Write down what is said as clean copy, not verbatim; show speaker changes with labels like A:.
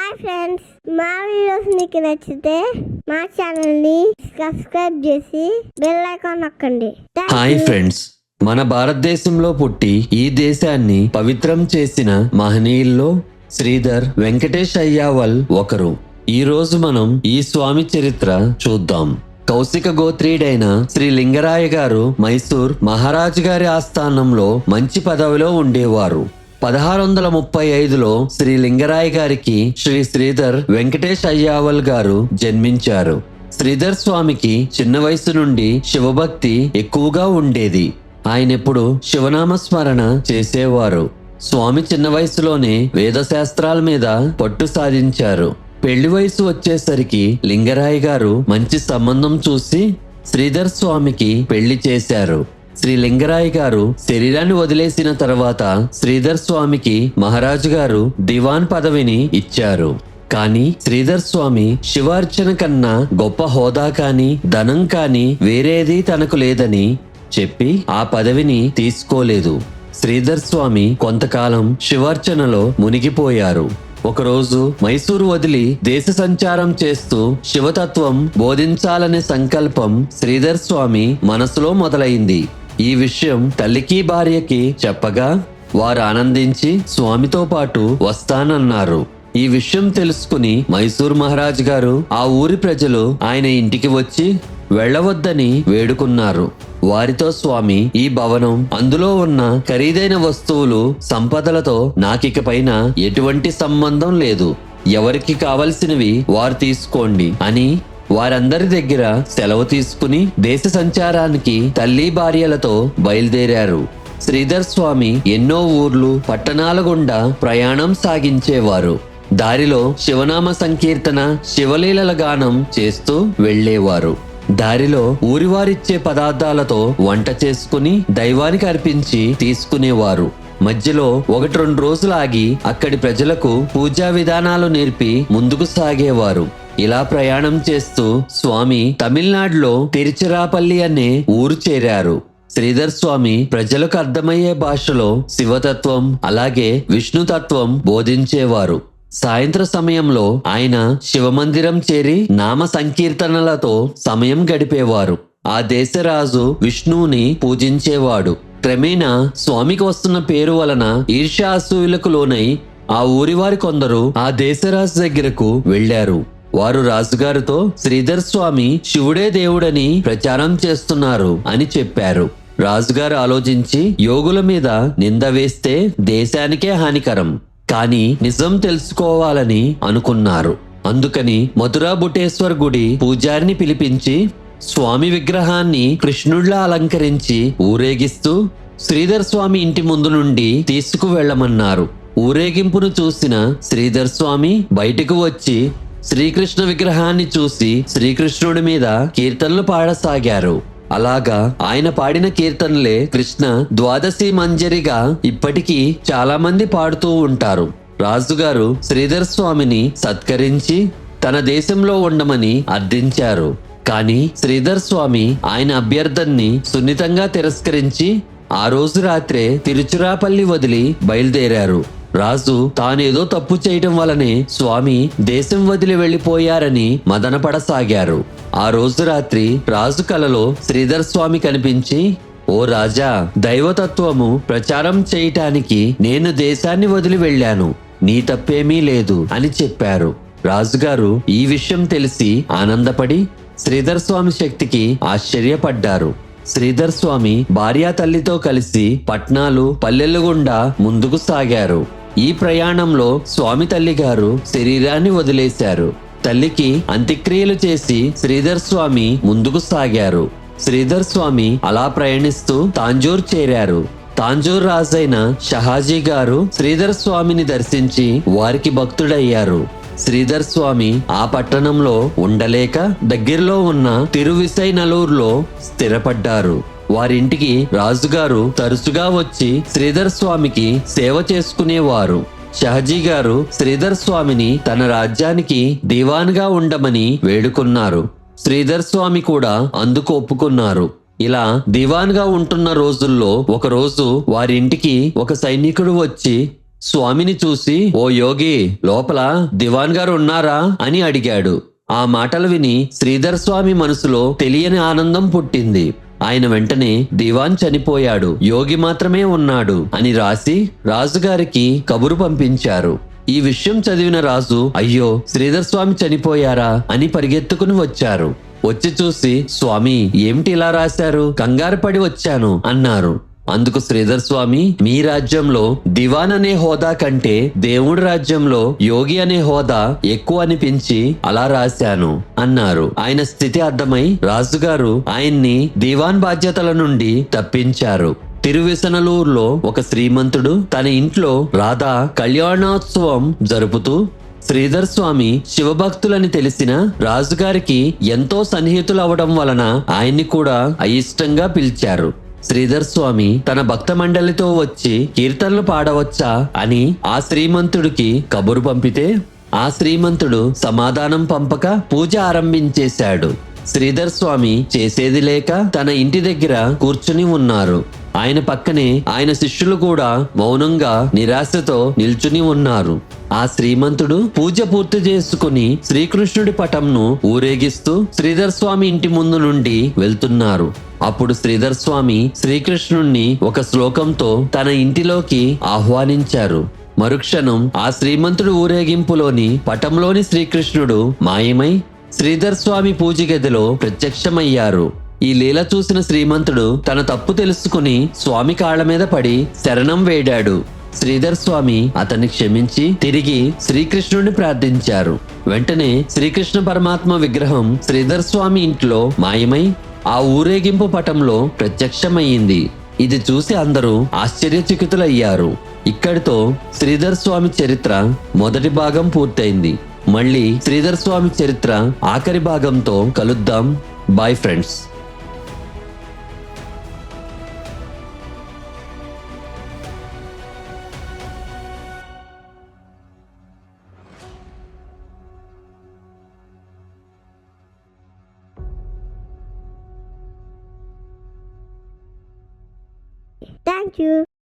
A: Hi friends, మా videos మీకు నచ్చితే మా ఛానల్ ని సబ్స్క్రైబ్ చేసి బెల్ ఐకాన్ నొక్కండి.
B: హాయ్ ఫ్రెండ్స్, మన భారతదేశంలో పుట్టి ఈ దేశాన్ని పవిత్రం చేసిన మహనీయుల్లో శ్రీధర్ వెంకటేష్ అయ్యావల్ ఒకరు. ఈ రోజు మనం ఈ స్వామి చరిత్ర చూద్దాం. కౌశిక గోత్రీయుడైన శ్రీ లింగరాయ గారు మైసూర్ మహారాజు గారి ఆస్థానంలో మంచి పదవిలో ఉండేవారు. 1635లో శ్రీ లింగరాయ గారికి శ్రీ శ్రీధర్ వెంకటేష్ అయ్యావల్ గారు జన్మించారు. శ్రీధర్ స్వామికి చిన్న వయసు నుండి శివభక్తి ఎక్కువగా ఉండేది. ఆయనెప్పుడు శివనామ స్మరణ చేసేవారు. స్వామి చిన్న వయసులోనే వేదశాస్త్రాల మీద పట్టు సాధించారు. పెళ్లి వయసు వచ్చేసరికి లింగరాయ గారు మంచి సంబంధం చూసి శ్రీధర్ స్వామికి పెళ్లి చేశారు. శ్రీ లింగరాయ గారు శరీరాన్ని వదిలేసిన తర్వాత శ్రీధర్ స్వామికి మహారాజు గారు దివాన్ పదవిని ఇచ్చారు. కానీ శ్రీధర్ స్వామి శివార్చన కన్నా గొప్ప హోదా కాని ధనం కాని వేరేది తనకు లేదని చెప్పి ఆ పదవిని తీసుకోలేదు. శ్రీధర్ స్వామి కొంతకాలం శివార్చనలో మునిగిపోయారు. ఒకరోజు మైసూరు వదిలి దేశ సంచారం చేస్తూ శివతత్వం బోధించాలనే సంకల్పం శ్రీధర్ స్వామి మనసులో మొదలైంది. ఈ విషయం తల్లికి భార్యకి చెప్పగా వారు ఆనందించి స్వామితో పాటు వస్తానన్నారు. ఈ విషయం తెలుసుకుని మైసూర్ మహారాజు గారు ఆ ఊరి ప్రజలు ఆయన ఇంటికి వచ్చి వెళ్ళవద్దని వేడుకున్నారు. వారితో స్వామి, ఈ భవనం, అందులో ఉన్న ఖరీదైన వస్తువులు, సంపదలతో నాకిక పైన ఎటువంటి సంబంధం లేదు. ఎవరికి కావలసినవి వారు తీసుకోండి అని వారందరి దగ్గర సెలవు తీసుకుని దేశ సంచారానికి తల్లి భార్యలతో బయలుదేరారు. శ్రీధర్ స్వామి ఎన్నో ఊర్లు, పట్టణాల గుండా ప్రయాణం సాగించేవారు. దారిలో శివనామ సంకీర్తన, శివలీలల గానం చేస్తూ వెళ్లేవారు. దారిలో ఊరివారిచ్చే పదార్థాలతో వంట చేసుకుని దైవానికి అర్పించి తీసుకునేవారు. మధ్యలో 1-2 రోజులు ఆగి అక్కడి ప్రజలకు పూజా విధానాలు నేర్పి ముందుకు సాగేవారు. ఇలా ప్రయాణం చేస్తూ స్వామి తమిళనాడులో తిరుచిరాపల్లి అనే ఊరు చేరారు. శ్రీధర్ స్వామి ప్రజలకు అర్థమయ్యే భాషలో శివతత్వం అలాగే విష్ణుతత్వం బోధించేవారు. సాయంత్ర సమయంలో ఆయన శివమందిరం చేరి నామ సంకీర్తనలతో సమయం గడిపేవారు. ఆ దేశరాజు విష్ణువుని పూజించేవాడు. క్రమేణా స్వామికి వస్తున్న పేరు వలన ఈర్ష్యాసూయులకు లోనై ఆ ఊరివారి కొందరు ఆ దేశరాజు దగ్గరకు వెళ్లారు. వారు రాజుగారితో శ్రీధర్ స్వామి శివుడే దేవుడని ప్రచారం చేస్తున్నారు అని చెప్పారు. రాజుగారు ఆలోచించి యోగుల మీద నింద వేస్తే దేశానికే హానికరం, కానీ నిజం తెలుసుకోవాలని అనుకున్నారు. అందుకని మధురా బుటేశ్వర్ గుడి పూజారిని పిలిపించి స్వామి విగ్రహాన్ని కృష్ణుడిలా అలంకరించి ఊరేగిస్తూ శ్రీధర్ స్వామి ఇంటి ముందు నుండి తీసుకువెళ్లమన్నారు. ఊరేగింపును చూసిన శ్రీధర్ స్వామి బయటకు వచ్చి శ్రీకృష్ణ విగ్రహాన్ని చూసి శ్రీకృష్ణుడి మీద కీర్తనలు పాడసాగారు. అలాగా ఆయన పాడిన కీర్తనలే కృష్ణ ద్వాదశి మంజరిగా ఇప్పటికీ చాలా మంది పాడుతూ ఉంటారు. రాజుగారు శ్రీధర్ స్వామిని సత్కరించి తన దేశంలో ఉండమని అర్థించారు. కానీ శ్రీధర్ స్వామి ఆయన అభ్యర్థనని సున్నితంగా తిరస్కరించి ఆ రోజు రాత్రే తిరుచిరాపల్లి వదిలి బయలుదేరారు. రాజు తానేదో తప్పు చేయటం వలనే స్వామి దేశం వదిలి వెళ్లిపోయారని మదనపడసాగారు. ఆ రోజు రాత్రి రాజు కలలో శ్రీధర్ స్వామి కనిపించి, ఓ రాజా, దైవతత్వము ప్రచారం చేయటానికి నేను దేశాన్ని వదిలి వెళ్ళాను, నీ తప్పేమీ లేదు అని చెప్పారు. రాజుగారు ఈ విషయం తెలిసి ఆనందపడి శ్రీధర్ స్వామి శక్తికి ఆశ్చర్యపడ్డారు. శ్రీధర్ స్వామి భార్యా తల్లితో కలిసి పట్నాలు, పల్లెలు గుండా ముందుకు సాగారు. ఈ ప్రయాణంలో స్వామి తల్లి గారు శరీరాన్ని వదిలేశారు. తల్లికి అంత్యక్రియలు చేసి శ్రీధర్ స్వామి ముందుకు సాగారు. శ్రీధర్ స్వామి అలా ప్రయాణిస్తూ తాంజూర్ చేరారు. తాంజూర్ రాజైన షహాజీ గారు శ్రీధర్ స్వామిని దర్శించి వారికి భక్తుడయ్యారు. శ్రీధర్ స్వామి ఆ పట్టణంలో ఉండలేక దగ్గరలో ఉన్న తిరువిసైనలూరులో స్థిరపడ్డారు. వారింటికి రాజుగారు తరచుగా వచ్చి శ్రీధర్ స్వామికి సేవ చేసుకునేవారు. షహజీ గారు శ్రీధర్ స్వామిని తన రాజ్యానికి దివాన్గా ఉండమని వేడుకున్నారు. శ్రీధర్ స్వామి కూడా అందుకు ఒప్పుకున్నారు. ఇలా దివాన్గా ఉంటున్న రోజుల్లో ఒకరోజు వారింటికి ఒక సైనికుడు వచ్చి స్వామిని చూసి, ఓ యోగి, లోపల దివాన్ గారు ఉన్నారా అని అడిగాడు. ఆ మాటలు విని శ్రీధర్ స్వామి మనసులో తెలియని ఆనందం పుట్టింది. ఆయన వెంటనే దివాన్ చనిపోయాడు, యోగి మాత్రమే ఉన్నాడు అని రాసి రాజుగారికి కబురు పంపించారు. ఈ విషయం చదివిన రాజు, అయ్యో, శ్రీధర్ స్వామి చనిపోయారా అని పరిగెత్తుకుని వచ్చారు. వచ్చి చూసి, స్వామి, ఏమిటి ఇలా రాశారు? కంగారు పడి వచ్చాను అన్నారు. అందుకు శ్రీధర్ స్వామి, మీ రాజ్యంలో దివాన్ అనే హోదా కంటే దేవుడి రాజ్యంలో యోగి అనే హోదా ఎక్కువ అనిపించి అలా రాశాను అన్నారు. ఆయన స్థితి అర్థమై రాజుగారు ఆయన్ని దివాన్ బాధ్యతల నుండి తప్పించారు. తిరువిసనలూరులో ఒక శ్రీమంతుడు తన ఇంట్లో రాధా కళ్యాణోత్సవం జరుపుతూ శ్రీధర్ స్వామి శివభక్తులని తెలిసిన రాజుగారికి ఎంతో సన్నిహితులవడం వలన ఆయన్ని కూడా అయిష్టంగా పిలిచారు. శ్రీధర్ స్వామి తన భక్త మండలితో వచ్చి కీర్తనలు పాడవచ్చా అని ఆ శ్రీమంతుడికి కబురు పంపితే ఆ శ్రీమంతుడు సమాధానం పంపక పూజ ఆరంభించేశాడు. శ్రీధర్ స్వామి చేసేది లేక తన ఇంటి దగ్గర కూర్చుని ఉన్నారు. ఆయన పక్కనే ఆయన శిష్యులు కూడా మౌనంగా నిరాశతో నిల్చుని ఉన్నారు. ఆ శ్రీమంతుడు పూజ పూర్తి చేసుకుని శ్రీకృష్ణుడి పటంను ఊరేగిస్తూ శ్రీధర్ స్వామి ఇంటి ముందు నుండి వెళ్తున్నారు. అప్పుడు శ్రీధర్ స్వామి శ్రీకృష్ణుణ్ణి ఒక శ్లోకంతో తన ఇంటిలోకి ఆహ్వానించారు. మరుక్షణం ఆ శ్రీమంతుడు ఊరేగింపులోని పటంలోని శ్రీకృష్ణుడు మాయమై శ్రీధర్ స్వామి పూజ గదిలో ప్రత్యక్షమయ్యారు. ఈ లీల చూసిన శ్రీమంతుడు తన తప్పు తెలుసుకుని స్వామి కాళ్ల మీద పడి శరణం వేడాడు. శ్రీధర్ స్వామి అతన్ని క్షమించి తిరిగి శ్రీకృష్ణుడిని ప్రార్థించారు. వెంటనే శ్రీకృష్ణ పరమాత్మ విగ్రహం శ్రీధర్ స్వామి ఇంట్లో మాయమై ఆ ఊరేగింపు పటంలో ప్రత్యక్షమయ్యింది. ఇది చూసి అందరూ ఆశ్చర్యచకితులయ్యారు. ఇక్కడితో శ్రీధర్ స్వామి చరిత్ర మొదటి భాగం పూర్తయింది. మళ్ళీ శ్రీధర్ స్వామి చరిత్ర ఆఖరి భాగంతో కలుద్దాం. Bye friends.
A: Thank you.